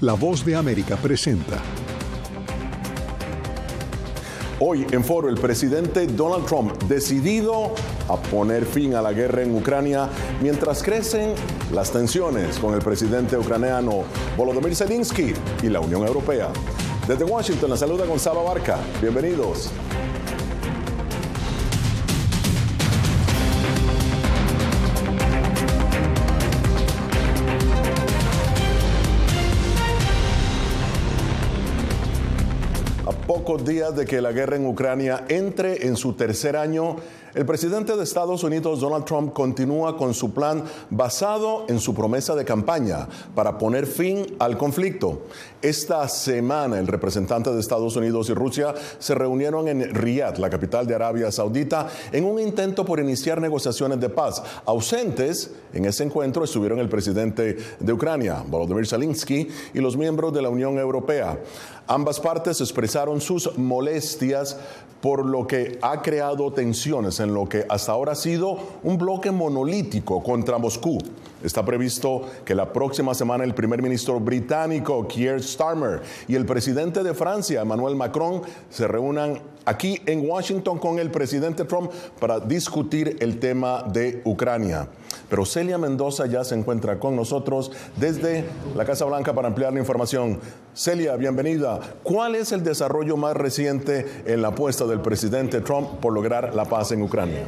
La Voz de América presenta. Hoy en Foro, el presidente Donald Trump decidido a poner fin a la guerra en Ucrania mientras crecen las tensiones con el presidente ucraniano Volodymyr Zelensky y la Unión Europea. Desde Washington, la saluda Gonzalo Abarca. Bienvenidos. Pocos días de que la guerra en Ucrania entre en su tercer año, el presidente de Estados Unidos, Donald Trump, continúa con su plan basado en su promesa de campaña para poner fin al conflicto. Esta semana, el representante de Estados Unidos y Rusia se reunieron en Riyadh, la capital de Arabia Saudita, en un intento por iniciar negociaciones de paz. Ausentes en ese encuentro estuvieron el presidente de Ucrania, Volodymyr Zelensky, y los miembros de la Unión Europea. Ambas partes expresaron sus molestias por lo que ha creado tensiones en lo que hasta ahora ha sido un bloque monolítico contra Moscú. Está previsto que la próxima semana el primer ministro británico Keir Starmer y el presidente de Francia, Emmanuel Macron, se reúnan aquí en Washington con el presidente Trump para discutir el tema de Ucrania. Pero Celia Mendoza ya se encuentra con nosotros desde la Casa Blanca para ampliar la información. Celia, bienvenida. ¿Cuál es el desarrollo más reciente en la apuesta del presidente Trump por lograr la paz en Ucrania?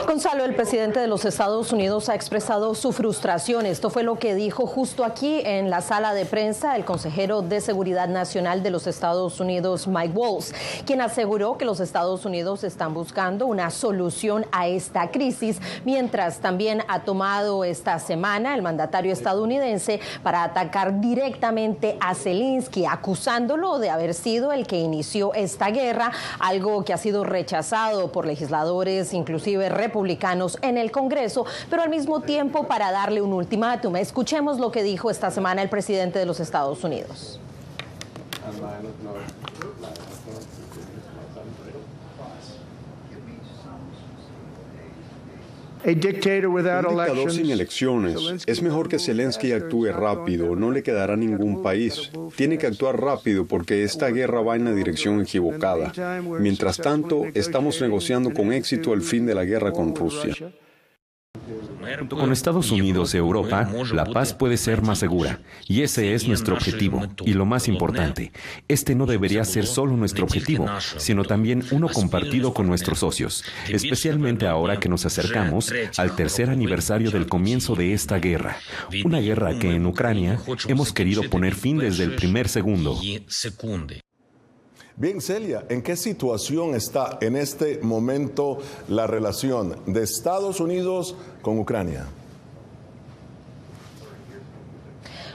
Gonzalo, el presidente de los Estados Unidos ha expresado su frustración. Esto fue lo que dijo justo aquí en la sala de prensa el consejero de Seguridad Nacional de los Estados Unidos, Mike Waltz, quien aseguró que los Estados Unidos están buscando una solución a esta crisis, mientras también ha tomado esta semana el mandatario estadounidense para atacar directamente a Zelensky, acusándolo de haber sido el que inició esta guerra, algo que ha sido rechazado por legisladores, inclusive republicanos en el Congreso, pero al mismo tiempo para darle un ultimátum. Escuchemos lo que dijo esta semana el presidente de los Estados Unidos. Un dictador sin elecciones. Es mejor que Zelensky actúe rápido, no le quedará ningún país. Tiene que actuar rápido porque esta guerra va en la dirección equivocada. Mientras tanto, estamos negociando con éxito el fin de la guerra con Rusia. Junto con Estados Unidos y Europa, la paz puede ser más segura, y ese es nuestro objetivo. Y lo más importante, este no debería ser solo nuestro objetivo, sino también uno compartido con nuestros socios, especialmente ahora que nos acercamos al tercer aniversario del comienzo de esta guerra, una guerra que en Ucrania hemos querido poner fin desde el primer segundo. Bien, Celia, ¿en qué situación está en este momento la relación de Estados Unidos con Ucrania?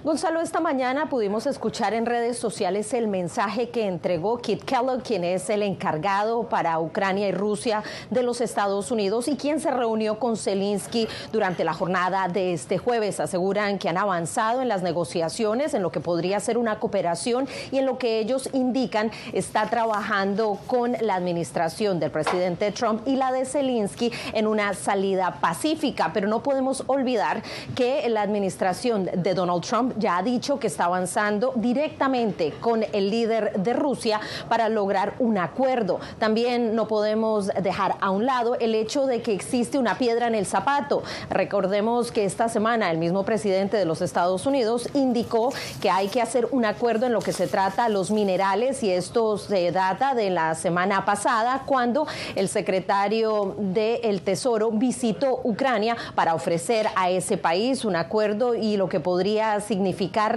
Gonzalo, esta mañana pudimos escuchar en redes sociales el mensaje que entregó Keith Kellogg, quien es el encargado para Ucrania y Rusia de los Estados Unidos y quien se reunió con Zelensky durante la jornada de este jueves. Aseguran que han avanzado en las negociaciones, en lo que podría ser una cooperación y en lo que ellos indican está trabajando con la administración del presidente Trump y la de Zelensky en una salida pacífica. Pero no podemos olvidar que la administración de Donald Trump ya ha dicho que está avanzando directamente con el líder de Rusia para lograr un acuerdo. También no podemos dejar a un lado el hecho de que existe una piedra en el zapato. Recordemos que esta semana el mismo presidente de los Estados Unidos indicó que hay que hacer un acuerdo en lo que se trata a los minerales, y esto se data de la semana pasada cuando el secretario del Tesoro visitó Ucrania para ofrecer a ese país un acuerdo y lo que podría significar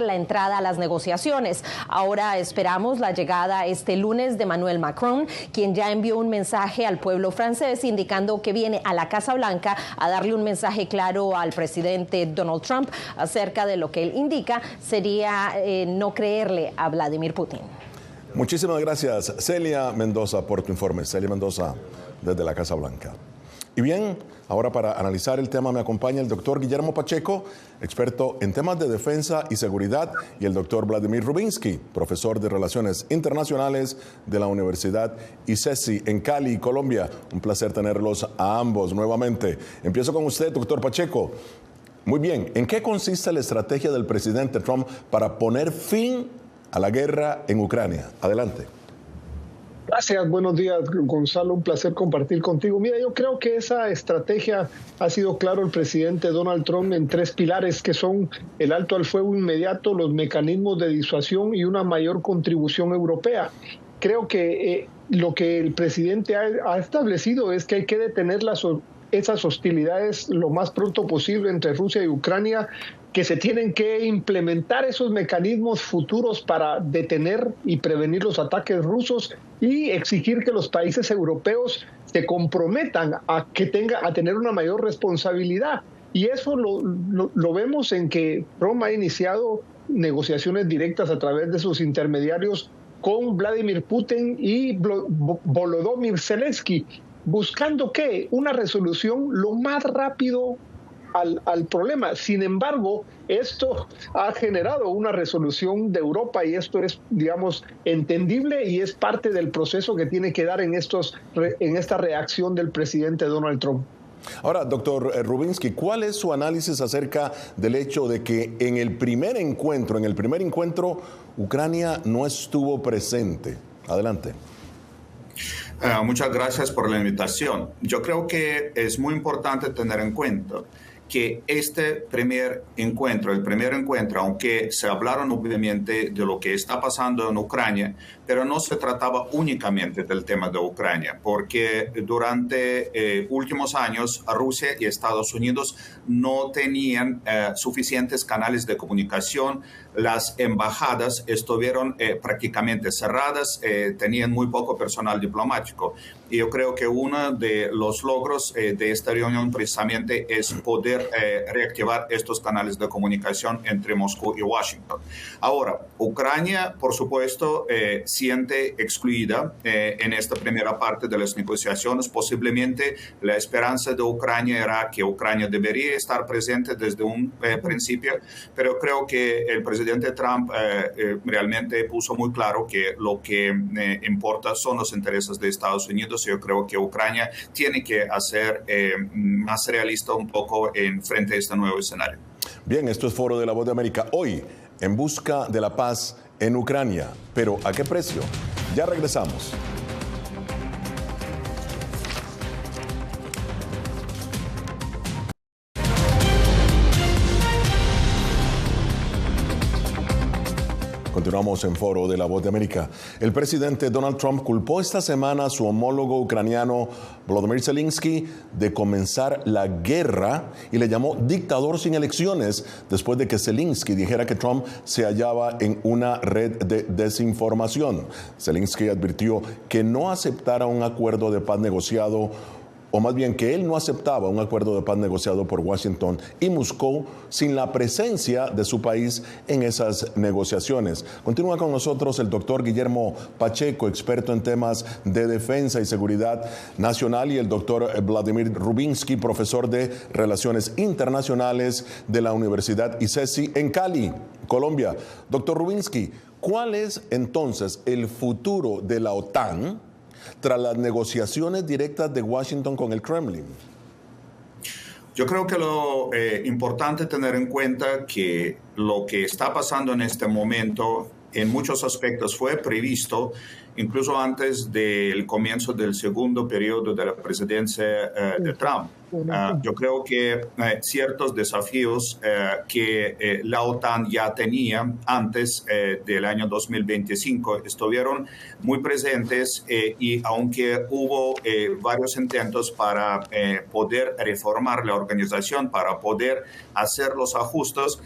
la entrada a las negociaciones. Ahora esperamos la llegada este lunes de Emmanuel Macron, quien ya envió un mensaje al pueblo francés indicando que viene a la Casa Blanca a darle un mensaje claro al presidente Donald Trump acerca de lo que él indica sería no creerle a Vladimir Putin. Muchísimas gracias, Celia Mendoza, por tu informe. Celia Mendoza, desde la Casa Blanca. Y bien, ahora para analizar el tema me acompaña el doctor Guillermo Pacheco, experto en temas de defensa y seguridad, y el doctor Vladimir Rubinsky, profesor de Relaciones Internacionales de la Universidad ICESI en Cali, Colombia. Un placer tenerlos a ambos nuevamente. Empiezo con usted, doctor Pacheco. Muy bien, ¿en qué consiste la estrategia del presidente Trump para poner fin a la guerra en Ucrania? Adelante. Gracias, buenos días, Gonzalo, un placer compartir contigo. Mira, yo creo que esa estrategia ha sido claro el presidente Donald Trump en 3 pilares que son el alto al fuego inmediato, los mecanismos de disuasión y una mayor contribución europea. Creo que lo que el presidente ha establecido es que hay que detener esas hostilidades lo más pronto posible entre Rusia y Ucrania, que se tienen que implementar esos mecanismos futuros para detener y prevenir los ataques rusos y exigir que los países europeos se comprometan a tener una mayor responsabilidad. Y eso lo vemos en que Trump ha iniciado negociaciones directas a través de sus intermediarios con Vladimir Putin y Volodymyr Zelensky, buscando ¿qué? Una resolución lo más rápido al problema. Sin embargo, esto ha generado una resolución de Europa y esto es, digamos, entendible y es parte del proceso que tiene que dar en esta reacción del presidente Donald Trump. Ahora, doctor Rubinsky, ¿cuál es su análisis acerca del hecho de que en el primer encuentro, Ucrania no estuvo presente? Adelante. Muchas gracias por la invitación. Yo creo que es muy importante tener en cuenta que este primer encuentro, aunque se hablaron obviamente de lo que está pasando en Ucrania, pero no se trataba únicamente del tema de Ucrania, porque durante últimos años Rusia y Estados Unidos no tenían suficientes canales de comunicación, las embajadas estuvieron prácticamente cerradas, tenían muy poco personal diplomático. Y yo creo que uno de los logros de esta reunión precisamente es poder reactivar estos canales de comunicación entre Moscú y Washington. Ahora, Ucrania, por supuesto, siente excluida en esta primera parte de las negociaciones. Posiblemente la esperanza de Ucrania era que Ucrania debería estar presente desde un principio, pero creo que el presidente Trump realmente puso muy claro que lo que importa son los intereses de Estados Unidos. Yo creo que Ucrania tiene que hacer más realista un poco en frente a este nuevo escenario. Bien, esto es Foro de la Voz de América. Hoy, en busca de la paz en Ucrania. ¿Pero a qué precio? Ya regresamos. Continuamos en Foro de la Voz de América. El presidente Donald Trump culpó esta semana a su homólogo ucraniano Volodymyr Zelensky de comenzar la guerra y le llamó dictador sin elecciones después de que Zelensky dijera que Trump se hallaba en una red de desinformación. Zelensky advirtió que no aceptara un acuerdo de paz negociado, o más bien que él no aceptaba un acuerdo de paz negociado por Washington y Moscú sin la presencia de su país en esas negociaciones. Continúa con nosotros el doctor Guillermo Pacheco, experto en temas de defensa y seguridad nacional, y el doctor Vladimir Rubinsky, profesor de Relaciones Internacionales de la Universidad ICESI en Cali, Colombia. Doctor Rubinsky, ¿cuál es entonces el futuro de la OTAN tras las negociaciones directas de Washington con el Kremlin? Yo creo que lo importante tener en cuenta que lo que está pasando en este momento en muchos aspectos fue previsto incluso antes del comienzo del segundo periodo de la presidencia de Trump. Yo creo que ciertos desafíos que la OTAN ya tenía antes del año 2025 estuvieron muy presentes y aunque hubo varios intentos para poder reformar la organización, para poder hacer los ajustes,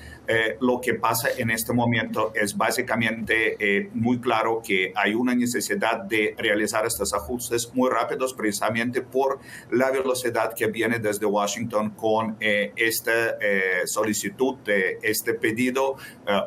lo que pasa en este momento es básicamente muy claro que hay una necesidad de realizar estos ajustes muy rápidos precisamente por la velocidad que viene desde Washington con esta solicitud, este pedido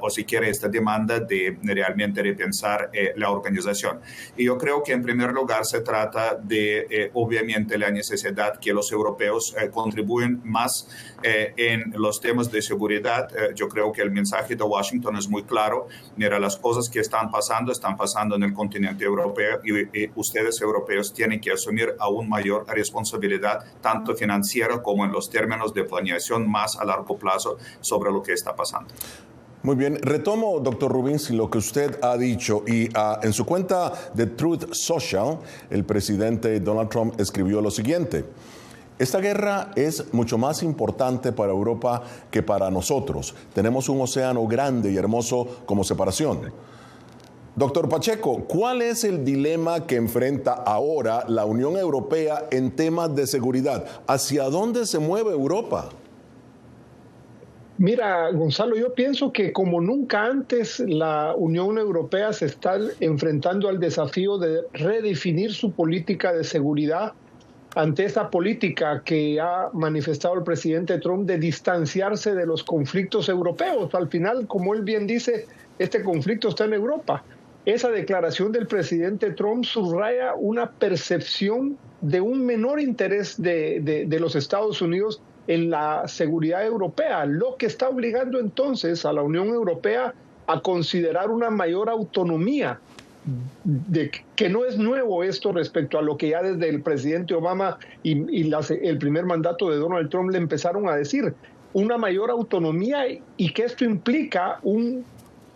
o si quiere esta demanda de realmente repensar la organización. Y yo creo que en primer lugar se trata de obviamente la necesidad que los europeos contribuyan más en los temas de seguridad. Yo creo que el mensaje de Washington es muy claro. Mira, las cosas que están pasando en el continente europeo y ustedes europeos tienen que asumir aún mayor responsabilidad, tanto financiera financiera como en los términos de planeación más a largo plazo sobre lo que está pasando. Muy bien, retomo, doctor Rubinsky, lo que usted ha dicho y en su cuenta de Truth Social, el presidente Donald Trump escribió lo siguiente: esta guerra es mucho más importante para Europa que para nosotros. Tenemos un océano grande y hermoso como separación. Doctor Pacheco, ¿cuál es el dilema que enfrenta ahora la Unión Europea en temas de seguridad? ¿Hacia dónde se mueve Europa? Mira, Gonzalo, yo pienso que como nunca antes la Unión Europea se está enfrentando al desafío de redefinir su política de seguridad ante esa política que ha manifestado el presidente Trump de distanciarse de los conflictos europeos. Al final, como él bien dice, este conflicto está en Europa. Esa declaración del presidente Trump subraya una percepción de un menor interés de los Estados Unidos en la seguridad europea, lo que está obligando entonces a la Unión Europea a considerar una mayor autonomía, que no es nuevo esto respecto a lo que ya desde el presidente Obama y el primer mandato de Donald Trump le empezaron a decir, una mayor autonomía, y que esto implica un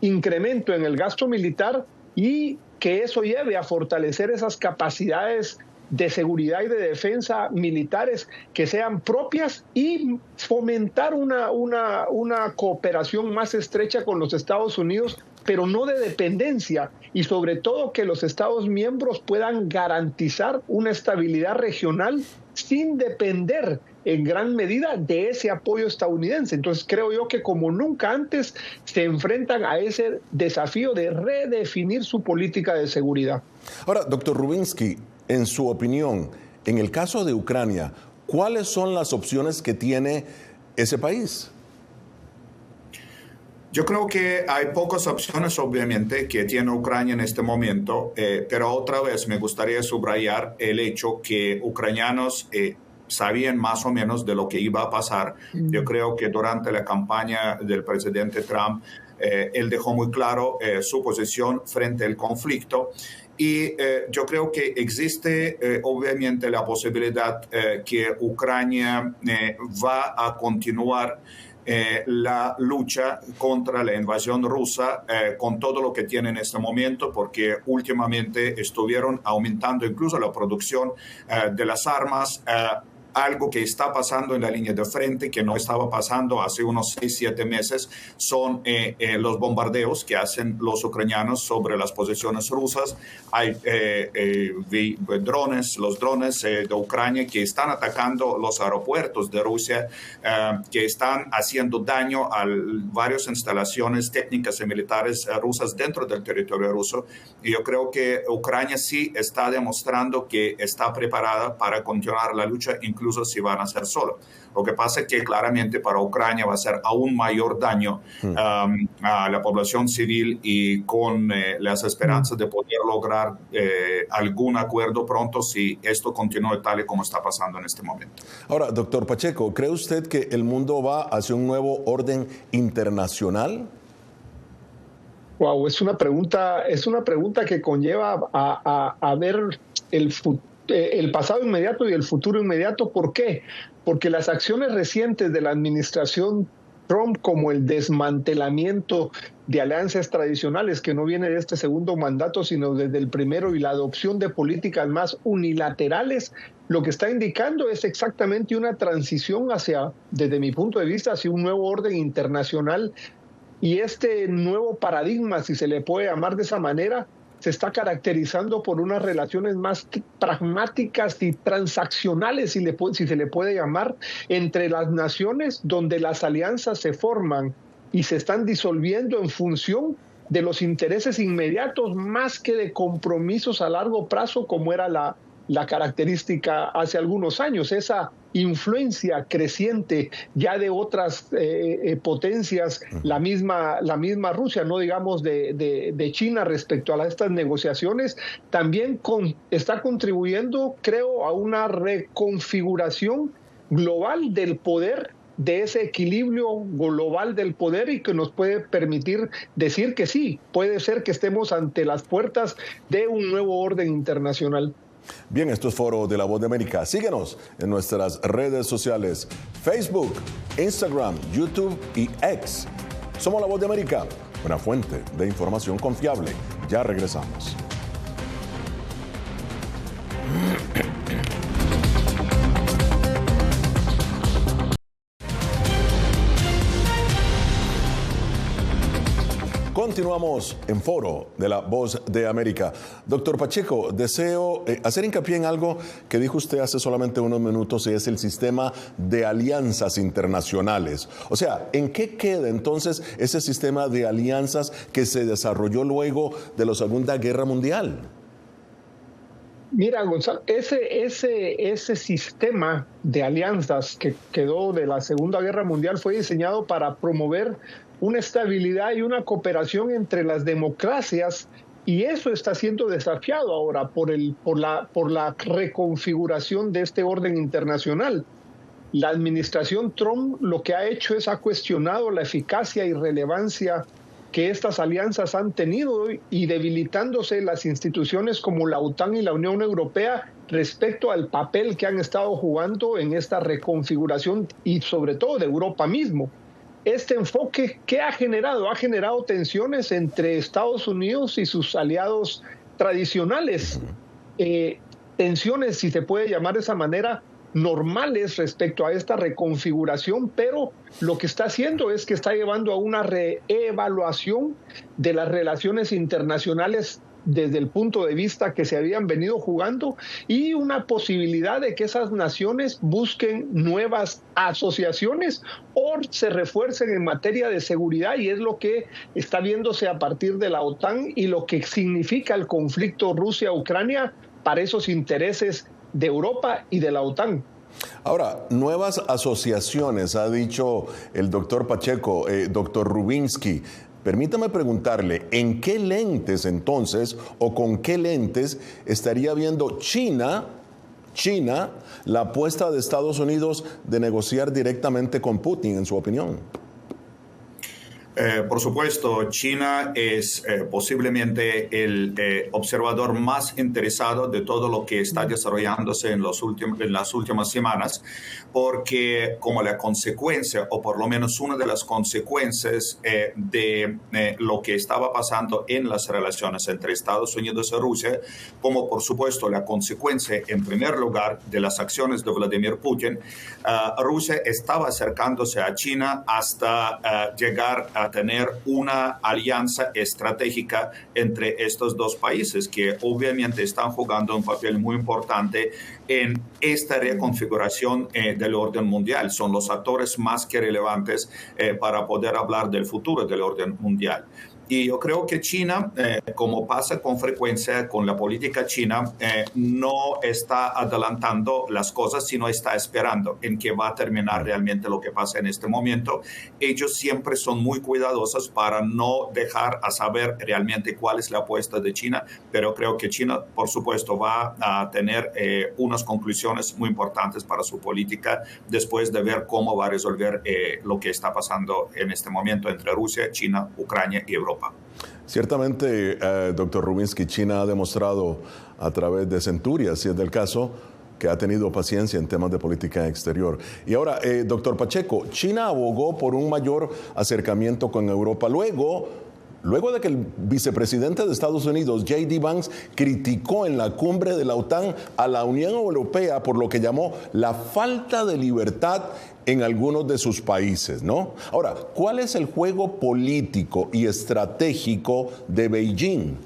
incremento en el gasto militar y que eso lleve a fortalecer esas capacidades de seguridad y de defensa militares que sean propias y fomentar una cooperación más estrecha con los Estados Unidos, pero no de dependencia, y sobre todo que los Estados miembros puedan garantizar una estabilidad regional sin depender en gran medida de ese apoyo estadounidense. Entonces creo yo que como nunca antes se enfrentan a ese desafío de redefinir su política de seguridad. Ahora, doctor Rubinsky, en su opinión, en el caso de Ucrania, ¿cuáles son las opciones que tiene ese país? Yo creo que hay pocas opciones, obviamente, que tiene Ucrania en este momento, pero otra vez me gustaría subrayar el hecho que ucranianos sabían más o menos de lo que iba a pasar. Yo creo que durante la campaña del presidente Trump, él dejó muy claro su posición frente al conflicto. Y yo creo que existe obviamente la posibilidad que Ucrania va a continuar la lucha contra la invasión rusa con todo lo que tiene en este momento, porque últimamente estuvieron aumentando incluso la producción de las armas, algo que está pasando en la línea de frente, que no estaba pasando hace unos 6-7 meses, son los bombardeos que hacen los ucranianos sobre las posiciones rusas. Hay drones, los drones de Ucrania que están atacando los aeropuertos de Rusia, que están haciendo daño a varias instalaciones técnicas y militares rusas dentro del territorio ruso. Y yo creo que Ucrania sí está demostrando que está preparada para continuar la lucha, incluso si van a ser solos. Lo que pasa es que claramente para Ucrania va a ser aún mayor daño a la población civil, y con las esperanzas de poder lograr algún acuerdo pronto si esto continúa tal y como está pasando en este momento. Ahora, doctor Pacheco, ¿cree usted que el mundo va hacia un nuevo orden internacional? Wow, es una pregunta que conlleva a ver el pasado inmediato y el futuro inmediato. ¿Por qué? Porque las acciones recientes de la administración Trump, como el desmantelamiento de alianzas tradicionales, que no viene de este segundo mandato, sino desde el primero, y la adopción de políticas más unilaterales, lo que está indicando es exactamente una transición desde mi punto de vista, hacia un nuevo orden internacional. Y este nuevo paradigma, si se le puede llamar de esa manera, se está caracterizando por unas relaciones más pragmáticas y transaccionales, si se le puede llamar, entre las naciones, donde las alianzas se forman y se están disolviendo en función de los intereses inmediatos más que de compromisos a largo plazo, como era la característica hace algunos años. Esa influencia creciente ya de otras potencias, la misma Rusia, no digamos de China, respecto a estas negociaciones, también está contribuyendo, creo, a una reconfiguración global del poder, de ese equilibrio global del poder, y que nos puede permitir decir que sí, puede ser que estemos ante las puertas de un nuevo orden internacional. Bien, esto es Foro de la Voz de América. Síguenos en nuestras redes sociales, Facebook, Instagram, YouTube y X. Somos La Voz de América, una fuente de información confiable. Ya regresamos. Continuamos en Foro de la Voz de América. Doctor Pacheco, deseo hacer hincapié en algo que dijo usted hace solamente unos minutos, y es el sistema de alianzas internacionales. O sea, ¿en qué queda entonces ese sistema de alianzas que se desarrolló luego de la Segunda Guerra Mundial? Mira, Gonzalo, ese sistema de alianzas que quedó de la Segunda Guerra Mundial fue diseñado para promover una estabilidad y una cooperación entre las democracias, y eso está siendo desafiado ahora por la reconfiguración de este orden internacional. La administración Trump lo que ha hecho es ha cuestionado la eficacia y relevancia que estas alianzas han tenido, y debilitándose las instituciones como la OTAN y la Unión Europea respecto al papel que han estado jugando en esta reconfiguración, y sobre todo de Europa mismo. Este enfoque, ¿qué ha generado? Ha generado tensiones entre Estados Unidos y sus aliados tradicionales. Tensiones, si se puede llamar de esa manera, normales respecto a esta reconfiguración, pero lo que está haciendo es que está llevando a una reevaluación de las relaciones internacionales desde el punto de vista que se habían venido jugando, y una posibilidad de que esas naciones busquen nuevas asociaciones o se refuercen en materia de seguridad, y es lo que está viéndose a partir de la OTAN y lo que significa el conflicto Rusia-Ucrania para esos intereses de Europa y de la OTAN. Ahora, nuevas asociaciones, ha dicho el doctor Pacheco, doctor Rubinsky. Permítame preguntarle, ¿en qué lentes entonces, o con qué lentes estaría viendo China la apuesta de Estados Unidos de negociar directamente con Putin, en su opinión? Por supuesto, China es posiblemente el observador más interesado de todo lo que está desarrollándose en las últimas semanas, porque como la consecuencia, o por lo menos una de las consecuencias de lo que estaba pasando en las relaciones entre Estados Unidos y Rusia, como por supuesto la consecuencia en primer lugar de las acciones de Vladimir Putin, Rusia estaba acercándose a China hasta llegar a tener una alianza estratégica entre estos dos países, que obviamente están jugando un papel muy importante en esta reconfiguración del orden mundial. Son los actores más que relevantes para poder hablar del futuro del orden mundial. Y yo creo que China, como pasa con frecuencia con la política china, no está adelantando las cosas, sino está esperando en qué va a terminar realmente lo que pasa en este momento. Ellos siempre son muy cuidadosos para no dejar a saber realmente cuál es la apuesta de China, pero creo que China, por supuesto, va a tener unas conclusiones muy importantes para su política después de ver cómo va a resolver lo que está pasando en este momento entre Rusia, China, Ucrania y Europa. Ciertamente, doctor Rubinsky, China ha demostrado a través de centurias, si es del caso, que ha tenido paciencia en temas de política exterior. Y ahora, doctor Pacheco, China abogó por un mayor acercamiento con Europa. Luego de que el vicepresidente de Estados Unidos, J.D. Vance, criticó en la cumbre de la OTAN a la Unión Europea por lo que llamó la falta de libertad en algunos de sus países, ¿no? Ahora, ¿cuál es el juego político y estratégico de Beijing?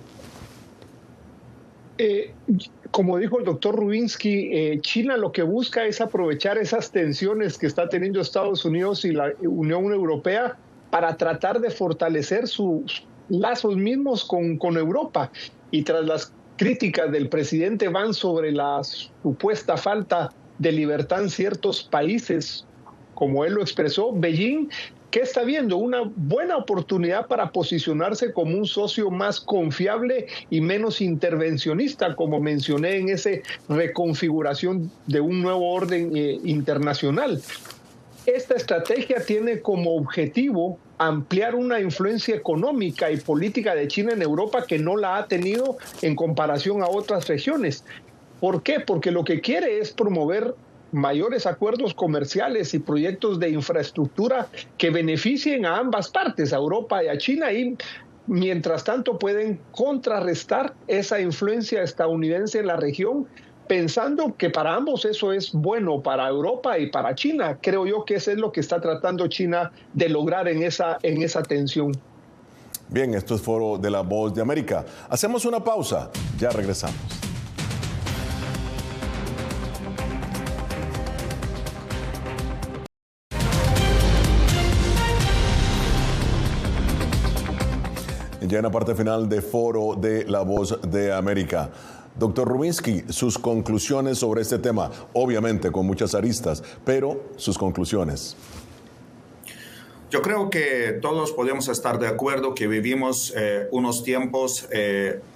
Como dijo el doctor Rubinsky, China lo que busca es aprovechar esas tensiones que está teniendo Estados Unidos y la Unión Europea para tratar de fortalecer sus lazos mismos con Europa. Y tras las críticas del presidente Vance sobre la supuesta falta de libertad en ciertos países, como él lo expresó, Beijing, ¿qué está viendo? Una buena oportunidad para posicionarse como un socio más confiable y menos intervencionista, como mencioné en esa reconfiguración de un nuevo orden internacional. Esta estrategia tiene como objetivo ampliar una influencia económica y política de China en Europa que no la ha tenido en comparación a otras regiones. ¿Por qué? Porque lo que quiere es promover mayores acuerdos comerciales y proyectos de infraestructura que beneficien a ambas partes, a Europa y a China, y mientras tanto pueden contrarrestar esa influencia estadounidense en la región, pensando que para ambos eso es bueno, para Europa y para China. Creo yo que eso es lo que está tratando China de lograr en esa tensión. Bien, esto es Foro de la Voz de América. Hacemos una pausa, ya regresamos. Ya en la parte final de Foro de la Voz de América. Doctor Rubinsky, sus conclusiones sobre este tema, obviamente con muchas aristas, pero sus conclusiones. Yo creo que todos podemos estar de acuerdo que vivimos unos tiempos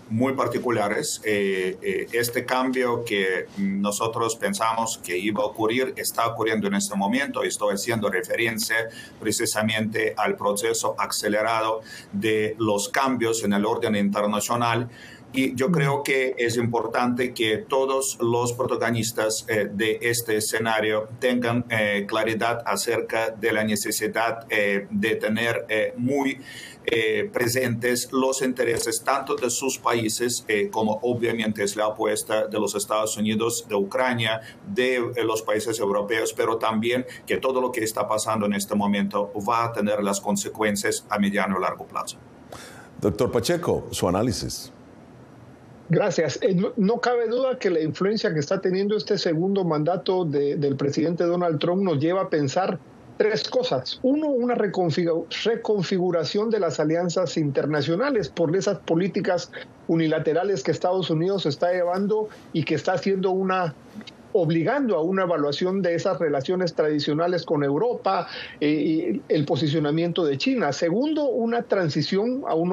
muy particulares. Este cambio que nosotros pensamos que iba a ocurrir está ocurriendo en este momento. Estoy haciendo referencia precisamente al proceso acelerado de los cambios en el orden internacional. Y yo creo que es importante que todos los protagonistas de este escenario tengan claridad acerca de la necesidad de tener muy presentes los intereses tanto de sus países como obviamente es la apuesta de los Estados Unidos, de Ucrania, de los países europeos, pero también que todo lo que está pasando en este momento va a tener las consecuencias a mediano y largo plazo. Doctor Pacheco, su análisis. Gracias. No cabe duda que la influencia que está teniendo este segundo mandato del presidente Donald Trump nos lleva a pensar tres cosas. Uno, una reconfiguración de las alianzas internacionales por esas políticas unilaterales que Estados Unidos está llevando y que está haciendo obligando a una evaluación de esas relaciones tradicionales con Europa y el posicionamiento de China. Segundo, una transición a un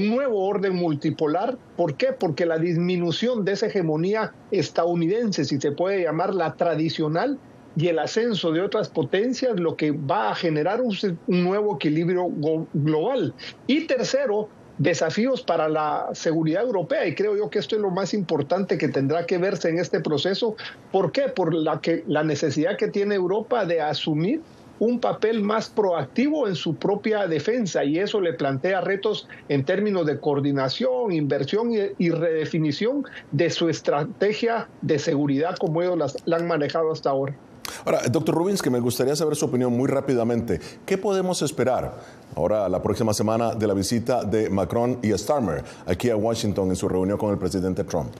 nuevo orden multipolar. ¿Por qué? Porque la disminución de esa hegemonía estadounidense, si se puede llamar la tradicional, y el ascenso de otras potencias, lo que va a generar un nuevo equilibrio global. Y tercero, desafíos para la seguridad europea, y creo yo que esto es lo más importante que tendrá que verse en este proceso. ¿Por qué? Por la necesidad que tiene Europa de asumir un papel más proactivo en su propia defensa, y eso le plantea retos en términos de coordinación, inversión y redefinición de su estrategia de seguridad como ellos la han manejado hasta ahora. Ahora, doctor Rubinsky, me gustaría saber su opinión muy rápidamente. ¿Qué podemos esperar ahora la próxima semana de la visita de Macron y Starmer aquí a Washington en su reunión con el presidente Trump?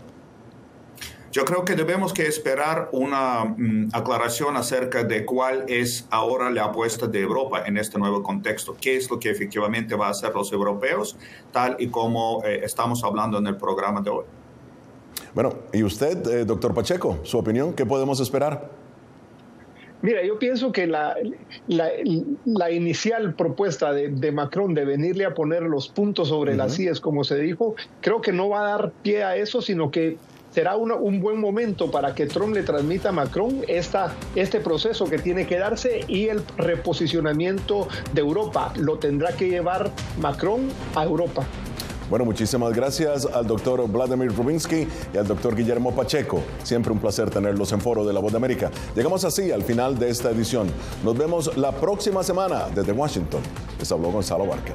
Yo creo que debemos que esperar una aclaración acerca de cuál es ahora la apuesta de Europa en este nuevo contexto. ¿Qué es lo que efectivamente va a hacer los europeos, tal y como estamos hablando en el programa de hoy? Bueno, ¿y usted, doctor Pacheco, su opinión? ¿Qué podemos esperar? Mira, yo pienso que la inicial propuesta de Macron de venirle a poner los puntos sobre las IES, como se dijo, creo que no va a dar pie a eso, sino que será un buen momento para que Trump le transmita a Macron este proceso que tiene que darse, y el reposicionamiento de Europa lo tendrá que llevar Macron a Europa. Bueno, muchísimas gracias al doctor Vladimir Rubinsky y al doctor Guillermo Pacheco. Siempre un placer tenerlos en Foro de la Voz de América. Llegamos así al final de esta edición. Nos vemos la próxima semana desde Washington. Les habló Gonzalo Barker.